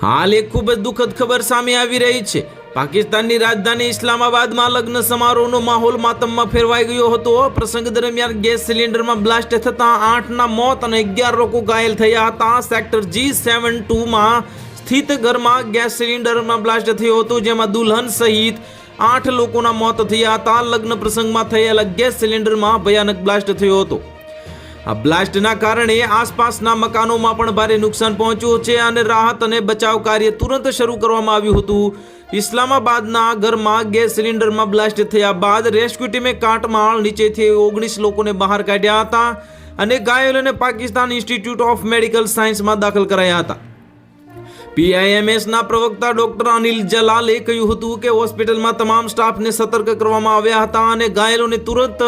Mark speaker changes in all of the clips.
Speaker 1: હાલ એક ખૂબ જ દુઃખદ ખબર સામે આવી રહી છે। પાકિસ્તાનની રાજધાની ઇસ્લામાબાદમાં લગ્ન સમારોહનો માહોલ માતમમાં ફેરવાઈ ગયો હતો। પ્રસંગ દરમિયાન ગેસ સિલિન્ડરમાં બ્લાસ્ટ થતાં 8ના મોત અને 11 લોકો ઘાયલ થયા હતા। સેક્ટર G72માં સ્થિત ઘરમાં ગેસ સિલિન્ડરમાં બ્લાસ્ટ થયો હતો, જેમાં દુલ્હન સહિત 8 લોકોના મોત થયા હતા। લગ્ન પ્રસંગમાં થયેલા ગેસ સિલિન્ડરમાં ભયાનક બ્લાસ્ટ થયો હતો। આ બ્લાસ્ટના કારણે આસપાસના મકાનોમાં પણ ભારે નુકસાન પહોંચ્યું છે અને રાહત અને બચાવ કાર્ય તુરંત શરૂ કરવામાં આવ્યું હતું। ઇસ્લામાબાદના ઘરમાં ગેસ સિલિન્ડરમાં બ્લાસ્ટ થયા બાદ રેસ્ક્યુ ટીમે કાટમાળ નીચેથી 19 લોકોને બહાર કાઢ્યા હતા અને ઘાયલોને પાકિસ્તાન ઇન્સ્ટિટ્યૂટ ઓફ મેડિકલ સાયન્સમાં દાખલ કરાયા હતા। PIMSના પ્રવક્તા ડોક્ટર અનિલ જલાલે કહ્યું હતું કે હોસ્પિટલમાં તમામ સ્ટાફને સતર્ક કરવામાં આવ્યા હતા અને ઘાયલોને તુરંત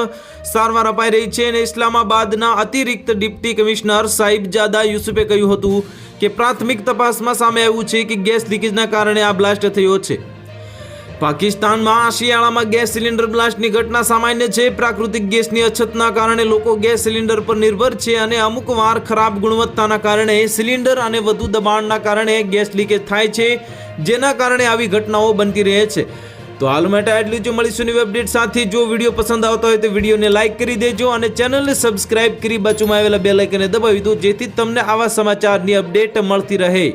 Speaker 1: સારવાર અપાઈ રહી છે। અને ઇસ્લામાબાદના અતિરિક્ત ડિપ્ટી કમિશનર સાહિબજાદા યુસુફે કહ્યું હતું કે પ્રાથમિક તપાસમાં સામે આવ્યું છે કે ગેસ લીકેજના કારણે આ બ્લાસ્ટ થયો છે। પાકિસ્તાનમાં શિયાળામાં ગેસ સિલિન્ડર બ્લાસ્ટની ઘટના સામાન્ય છે। પ્રાકૃતિક ગેસની અછતના કારણે લોકો ગેસ સિલિન્ડર પર નિર્ભર છે અને અમુક વાર ખરાબ ગુણવત્તાના કારણે સિલિન્ડર અને વધુ દબાણના કારણે ગેસ લીકેજ થાય છે, જેના કારણે આવી ઘટનાઓ બનતી રહે છે। તો હાલ માટે આટલું જ। મળીશું નવી અપડેટ સાથે। જો વિડીયો પસંદ આવતો હોય તો વિડીયોને લાઇક કરી દેજો અને ચેનલને સબસ્ક્રાઇબ કરી બાજુમાં આવેલા બેલ આઇકનને દબાવી દો, જેથી તમને આવા સમાચારની અપડેટ મળતી રહે।